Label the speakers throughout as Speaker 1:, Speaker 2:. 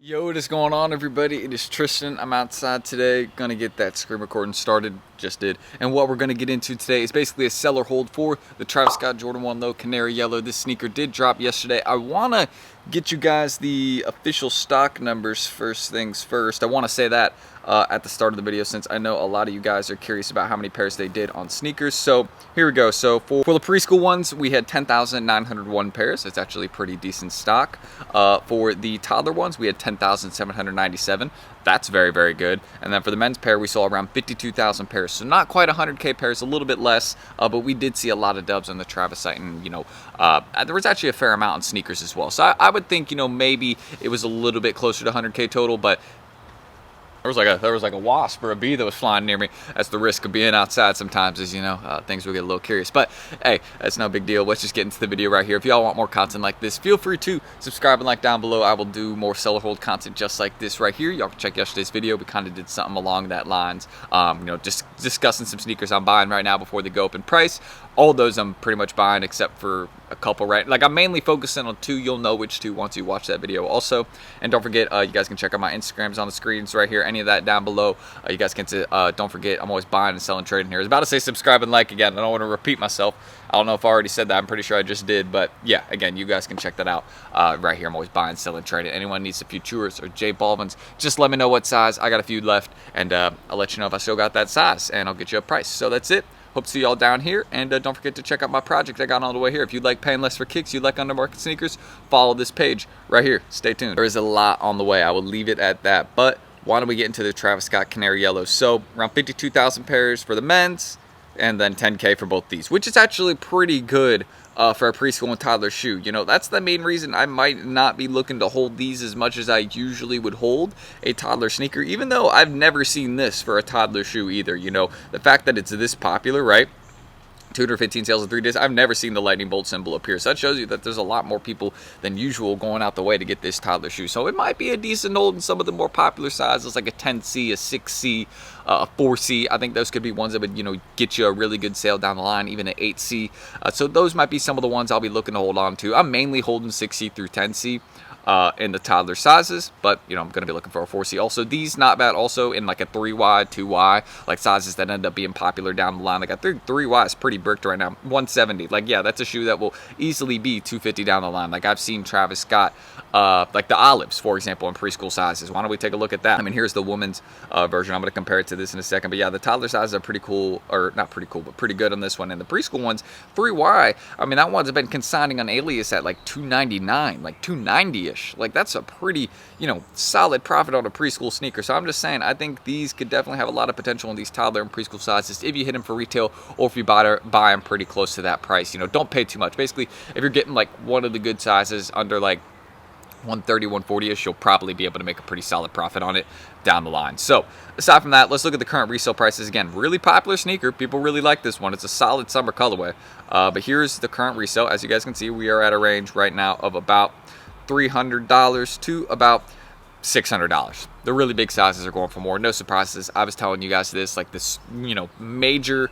Speaker 1: Yo, what is going on, everybody? It is Tristan. I'm outside today, gonna get that screen recording started. Just did. And what we're gonna get into today is basically a seller hold for the Travis Scott Jordan 1 Low Canary Yellow. This sneaker did drop yesterday. I wanna get you guys the official stock numbers first things first. I wanna say that at the start of the video, since I know a lot of you guys are curious about how many pairs they did on sneakers. So here we go. So for the preschool ones, we had 10,901 pairs. It's actually pretty decent stock. For the toddler ones, we had 10,797. That's very, very good. And then for the men's pair, we saw around 52,000 pairs. So not quite 100K pairs, a little bit less, but we did see a lot of dubs on the Travis site, and there was actually a fair amount on sneakers as well. So I would think, maybe it was a little bit closer to 100K total, but there was like a wasp or a bee that was flying near me. That's the risk of being outside sometimes, is things will get a little curious. But hey, that's no big deal. Let's just get into the video right here. If y'all want more content like this, feel free to subscribe and like down below. I will do more seller hold content just like this right here. Y'all can check yesterday's video. We kind of did something along that lines. Just discussing some sneakers I'm buying right now before they go up in price. All those I'm pretty much buying except for a couple, right? Like, I'm mainly focusing on two. You'll know which two once you watch that video also. And don't forget, you guys can check out my Instagrams on the screens right here. Any of that down below. You guys can don't forget, I'm always buying and selling, trading here. I was about to say subscribe and like again. I don't want to repeat myself. I don't know if I already said that. I'm pretty sure I just did. But yeah, again, you guys can check that out right here. I'm always buying, selling, trading. Anyone needs a few Tours or J Balvins, just let me know what size. I got a few left, and I'll let you know if I still got that size, and I'll get you a price. So that's it. Hope to see y'all down here, and don't forget to check out my project I got on the way here. If you'd like paying less for kicks, you like undermarket sneakers, follow this page right here. Stay tuned. There is a lot on the way. I will leave it at that. But why don't we get into the Travis Scott Canary Yellow? So around 52,000 pairs for the men's, and then 10K for both these, which is actually pretty good for a preschool and toddler shoe. That's the main reason I might not be looking to hold these as much as I usually would hold a toddler sneaker, even though I've never seen this for a toddler shoe either. The fact that it's this popular, right? 215 sales in 3 days. I've never seen the lightning bolt symbol appear. So that shows you that there's a lot more people than usual going out the way to get this toddler shoe. So it might be a decent hold in some of the more popular sizes, like a 10C, a 6C, a 4C. I think those could be ones that would, get you a really good sale down the line, even an 8C. So those might be some of the ones I'll be looking to hold on to. I'm mainly holding 6C through 10C. In the toddler sizes, but I'm going to be looking for a 4C also. These not bad also in like a 3Y, 2Y, like sizes that end up being popular down the line. Like a 3Y is pretty bricked right now, 170. Like, yeah, that's a shoe that will easily be 250 down the line. Like, I've seen Travis Scott, like the olives, for example, in preschool sizes. Why don't we take a look at that? I mean, here's the woman's version. I'm going to compare it to this in a second, but yeah, the toddler sizes are pretty cool, or not pretty cool, but pretty good on this one. And the preschool ones, 3Y, I mean, that one's been consigning on Alias at like 299, like 290-ish. Like, that's a pretty, solid profit on a preschool sneaker. So I'm just saying, I think these could definitely have a lot of potential in these toddler and preschool sizes if you hit them for retail, or if you buy them pretty close to that price. Don't pay too much. Basically, if you're getting like one of the good sizes under like 130, 140-ish, you'll probably be able to make a pretty solid profit on it down the line. So aside from that, let's look at the current resale prices. Again, really popular sneaker. People really like this one. It's a solid summer colorway. But here's the current resale. As you guys can see, we are at a range right now of about $300 to about $600. The really big sizes are going for more. No surprises. I was telling you guys this, like this, majorly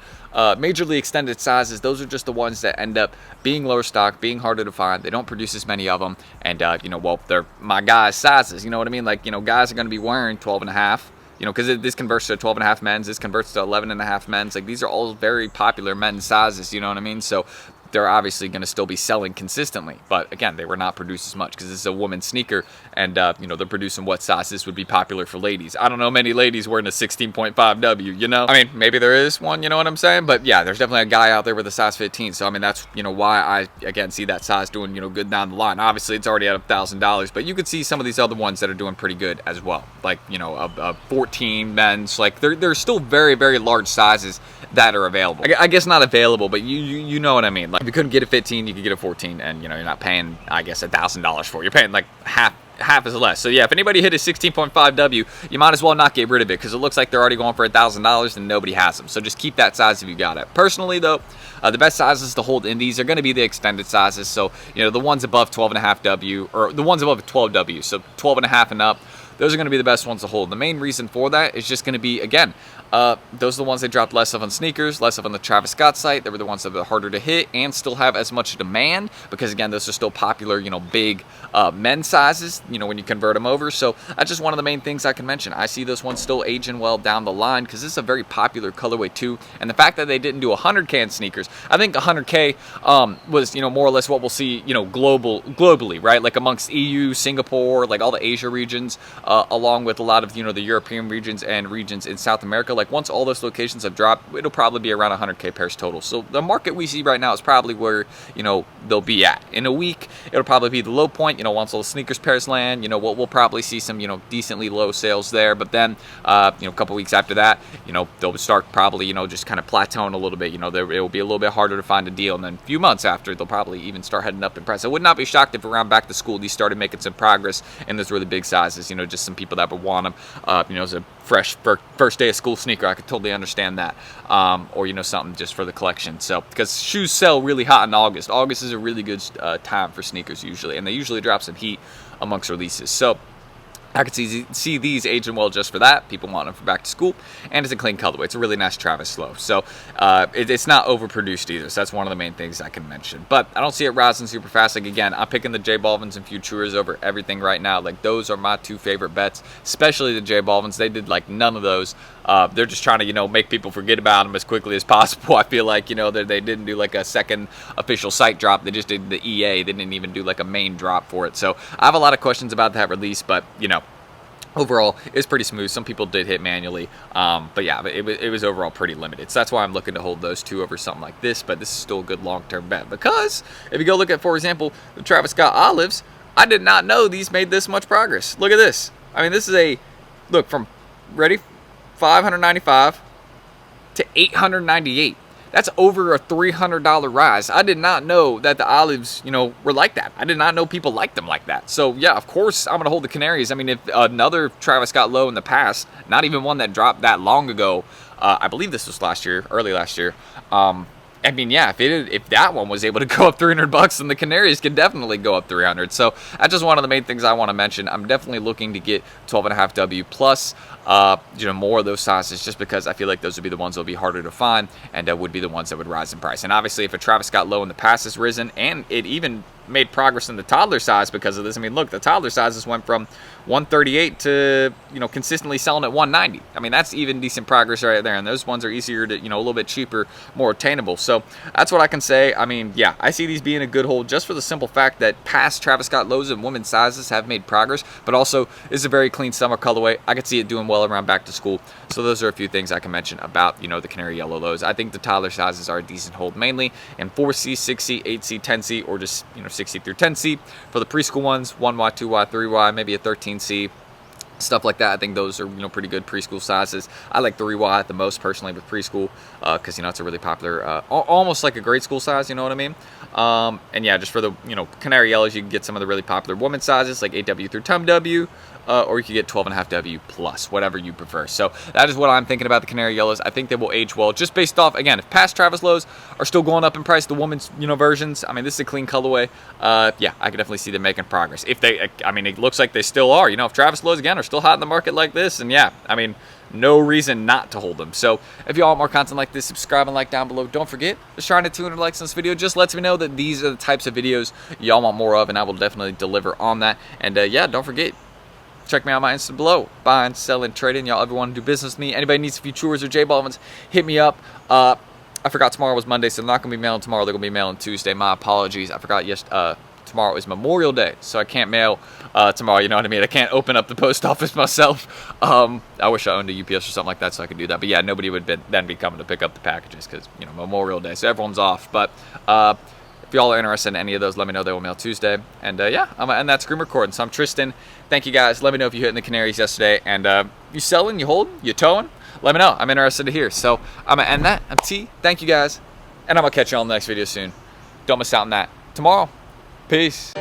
Speaker 1: extended sizes. Those are just the ones that end up being lower stock, being harder to find. They don't produce as many of them, and well, they're my guys' sizes. You know what I mean? Like, guys are going to be wearing 12 and a half. Because this converts to 12 and a half men's. This converts to 11 and a half men's. Like, these are all very popular men's sizes. You know what I mean? So they're obviously going to still be selling consistently, but again, they were not produced as much because this is a woman's sneaker, and they're producing what sizes would be popular for ladies. I don't know many ladies wearing a 16.5W. I mean, maybe there is one, you know what I'm saying? But yeah, there's definitely a guy out there with a size 15. So I mean, that's why I again see that size doing good down the line. Obviously, it's already at $1,000, but you could see some of these other ones that are doing pretty good as well. Like a 14 men's. Like there's still very, very large sizes that are available. I guess not available, but you know what I mean. Like, if you couldn't get a 15, you could get a 14, and you're not paying, I guess, $1,000 for it. You're paying like half as less. So yeah, if anybody hit a 16.5W, you might as well not get rid of it, because it looks like they're already going for $1,000 and nobody has them. So just keep that size if you got it. Personally though, the best sizes to hold in these are going to be the extended sizes. So the ones above 12.5W, or the ones above 12W, so 12.5 and up. those are going to be the best ones to hold. The main reason for that is just going to be, again, those are the ones they dropped less of on sneakers, less of on the Travis Scott site. They were the ones that were harder to hit and still have as much demand because, again, those are still popular, big men's sizes, when you convert them over. So that's just one of the main things I can mention. I see this one still aging well down the line because this is a very popular colorway too. And the fact that they didn't do 100K in sneakers, I think 100K was, more or less what we'll see, globally, right? Like amongst EU, Singapore, like all the Asia regions, along with a lot of, the European regions and regions in South America. Like once all those locations have dropped, it'll probably be around 100K pairs total. So the market we see right now is probably where, they'll be at. In a week, it'll probably be the low point, once all the sneakers pairs land, we'll probably see some, decently low sales there. But then, a couple weeks after that, they'll start probably, just kind of plateauing a little bit. It will be a little bit harder to find a deal. And then a few months after, they'll probably even start heading up in price. I would not be shocked if around back to school, these started making some progress in those really big sizes. Just some people that would want them, as a fresh first day of school sneaker. I could totally understand that. Or, something just for the collection. So, because shoes sell really hot in August. August is a really good time for sneakers usually. And they usually drop some heat amongst releases. So, I could see these aging well just for that. People want them for back to school, and it's a clean colorway. It's a really nice Travis low. So it's not overproduced either. So that's one of the main things I can mention. But I don't see it rising super fast. Like again, I'm picking the J Balvins and Futuras over everything right now. Like those are my two favorite bets, especially the J Balvins. They did like none of those. They're just trying to make people forget about them as quickly as possible. I feel like they didn't do like a second official site drop. They just did the EA. They didn't even do like a main drop for it. So I have a lot of questions about that release, but overall, it's pretty smooth. Some people did hit manually, but yeah, it was overall pretty limited. So that's why I'm looking to hold those two over something like this, but this is still a good long-term bet. Because if you go look at, for example, the Travis Scott Olives, I did not know these made this much progress. Look at this. I mean, this is look, from, ready, 595 to 898. That's over a $300 rise. I did not know that the Olives, were like that. I did not know people liked them like that. So, yeah, of course, I'm going to hold the Canaries. I mean, if another Travis Scott low in the past, not even one that dropped that long ago, I believe this was early last year. I mean, yeah, if that one was able to go up $300, then the Canaries can definitely go up 300. So that's just one of the main things I want to mention. I'm definitely looking to get 12.5W plus, more of those sizes, just because I feel like those would be the ones that would be harder to find, and would be the ones that would rise in price. And obviously, if a Travis Scott low in the past has risen, and it even made progress in the toddler size because of this. I mean, look, the toddler sizes went from 138 to, consistently selling at 190. I mean, that's even decent progress right there. And those ones are easier to, a little bit cheaper, more attainable. So that's what I can say. I mean, yeah, I see these being a good hold just for the simple fact that past Travis Scott lows in women's sizes have made progress, but also is a very clean summer colorway. I could see it doing well around back to school. So those are a few things I can mention about, the Canary Yellow lows. I think the toddler sizes are a decent hold, mainly in 4C, 6C, 8C, 10C, or just, 6C through 10C. For the preschool ones, 1Y, 2Y, 3Y, maybe a 13C. Stuff like that. I think those are pretty good preschool sizes. I like 3Y the most personally with preschool because it's a really popular, almost like a grade school size. You know what I mean? And yeah, just for the Canary Yellows, you can get some of the really popular women's sizes like 8W through 10W. Or you could get 12.5W plus, whatever you prefer. So that is what I'm thinking about the Canary Yellows. I think they will age well, just based off, again, if past Travis lows are still going up in price, the women's versions. I mean, this is a clean colorway. Yeah, I can definitely see them making progress. If they, I mean, it looks like they still are. If Travis lows again are still hot in the market like this, and yeah, I mean, no reason not to hold them. So if you all want more content like this, subscribe and like down below. Don't forget, just trying to 200 likes on this video just lets me know that these are the types of videos y'all want more of, and I will definitely deliver on that. And yeah, don't forget, check me out on my Insta below. Buying, selling, trading. Y'all ever want to do business with me? Anybody needs Futuras or J Balvins, hit me up. I forgot tomorrow was Monday, so they're not going to be mailing tomorrow. They're going to be mailing Tuesday. My apologies. I forgot tomorrow is Memorial Day, so I can't mail tomorrow. You know what I mean? I can't open up the post office myself. I wish I owned a UPS or something like that so I could do that. But yeah, nobody would then be coming to pick up the packages because, Memorial Day, so everyone's off. But if y'all are interested in any of those, let me know. They will mail Tuesday. And yeah, I'm going to end that screen recording. So I'm Tristan. Thank you guys. Let me know if you hit in the Canaries yesterday. And you selling, you holding, you towing? Let me know. I'm interested to hear. So I'm going to end that. I'm T. Thank you guys. And I'm going to catch you all in the next video soon. Don't miss out on that tomorrow. Peace.